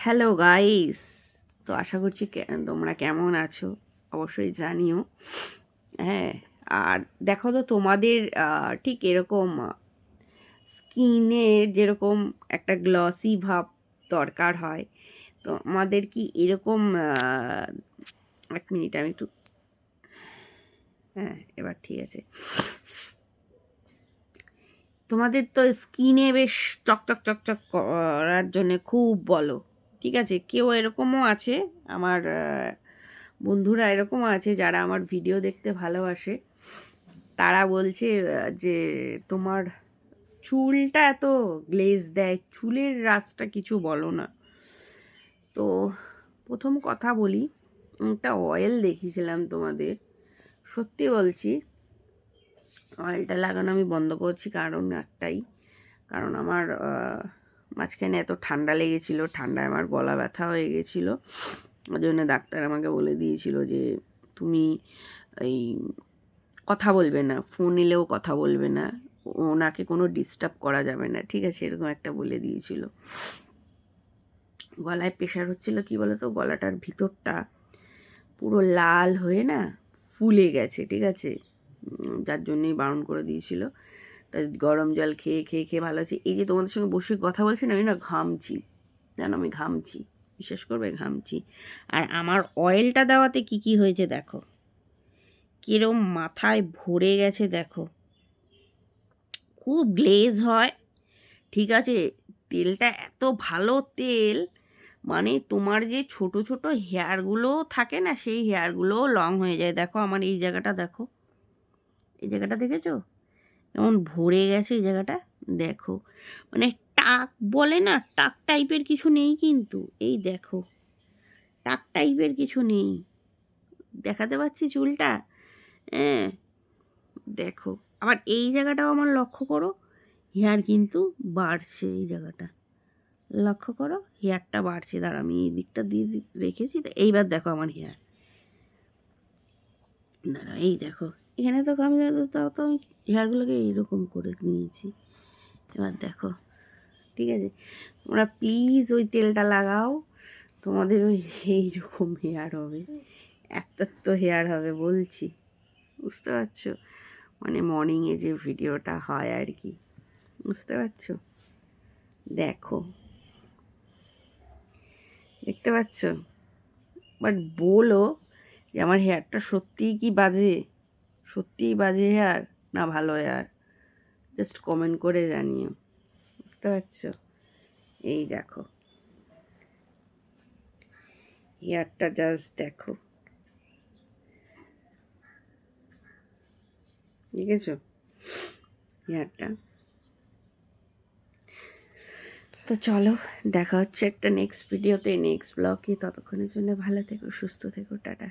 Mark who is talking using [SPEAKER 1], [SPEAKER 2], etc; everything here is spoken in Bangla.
[SPEAKER 1] হ্যালো গাইস, তো আশা করছি তোমরা কেমন আছো অবশ্যই জানিও। হ্যাঁ, আর দেখো তো তোমাদের ঠিক এরকম স্কিনে যেরকম একটা গ্লসি ভাব দরকার হয়, তো আমাদের কি এরকম 1 মিনিট আমি একটু, হ্যাঁ এবার ঠিক আছে। তোমাদের তো স্কিনে বেশ চকচক চকচক করার জন্য খুব বলো, ঠিক আছে। কেউ এরকমও আছে, আমার বন্ধুরা এরকম আছে যারা আমার ভিডিও দেখতে ভালোবাসে। তারা বলছে যে তোমার চুলটা এত গ্লেজ দেয়, চুলের রাস্তা কিছু বলো না। তো প্রথম কথা বলি, একটা অয়েল দেখিয়েছিলাম তোমাদের, সত্যি বলছি অয়েলটা লাগানো আমি বন্ধ করছি, কারণ একটাই কারণ আমার মাঝখানে এত ঠান্ডা লেগেছিলো, ঠান্ডায় আমার গলা ব্যথা হয়ে গেছিলো। ওই জন্য ডাক্তার আমাকে বলে দিয়েছিল যে তুমি এই কথা বলবে না, ফোন এলেও কথা বলবে না, ওনাকে কোনো ডিস্টার্ব করা যাবে না, ঠিক আছে, এরকম একটা বলে দিয়েছিল। গলায় প্রেশার হচ্ছিলো কি বলতো, গলাটার ভিতরটা পুরো লাল হয়ে না ফুলে গেছে, ঠিক আছে, যার জন্যই বারণ করে দিয়েছিল। তাই গরম জল খেয়ে খেয়ে খেয়ে ভালো আছে। এই যে তোমাদের সঙ্গে বসে কথা বলছি না, আমি না ঘামছি, জানো আমি ঘামছি, বিশ্বাস করবে ঘামছি। আর আমার অয়েলটা দেওয়াতে কি কি হয়েছে দেখো, কিরম মাথায় ভরে গেছে দেখো, খুব গ্লেজ হয়, ঠিক আছে। তেলটা এত ভালো তেল, মানে তোমার যে ছোট ছোট হেয়ারগুলো থাকে না, সেই হেয়ারগুলো লং হয়ে যায়। দেখো আমার এই জায়গাটা দেখো, এই জায়গাটা দেখেছো কেমন ভরে গেছে এই জায়গাটা, দেখো মানে টাক বলে না, টাক টাইপের কিছু নেই কিন্তু, এই দেখো টাক টাইপের কিছু নেই, দেখাতে পাচ্ছি চুলটা, হ্যাঁ দেখো। আবার এই জায়গাটাও আমার লক্ষ্য করো, হেয়ার কিন্তু বাড়ছে, এই জায়গাটা লক্ষ্য করো, হেয়ারটা বাড়ছে। দাঁড়া আমি এই দিকটা দিয়ে রেখেছি, তো এইবার দেখো আমার হেয়ার, দাঁড়া এই দেখো এখানে তো আমি তাও তো আমি হেয়ারগুলোকে এইরকম করে নিয়েছি, এবার দেখো, ঠিক আছে। তোমরা প্লিজ ওই তেলটা লাগাও, তোমাদের ওই এইরকম হেয়ার হবে, এত তো হেয়ার হবে বলছি, বুঝতে পারছো, মানে মর্নিংয়ে যে ভিডিওটা হয় আর কি, বুঝতে পারছো, দেখো দেখতে পাচ্ছ। বাট বলো যে আমার হেয়ারটা সত্যিই কি বাজে, সত্যিই বাজে হেয়ার না ভালো হেয়ার, জাস্ট কমেন্ট করে জানিও, বুঝতে পারছো। এই দেখো হেয়ারটা জাস্ট দেখো, দেখেছো হেয়ারটা। তো চলো দেখা হচ্ছে একটা নেক্সট ভিডিওতে, নেক্সট ব্লগে, ততক্ষণের জন্য ভালো থেকো, সুস্থ থেকো, টাটা।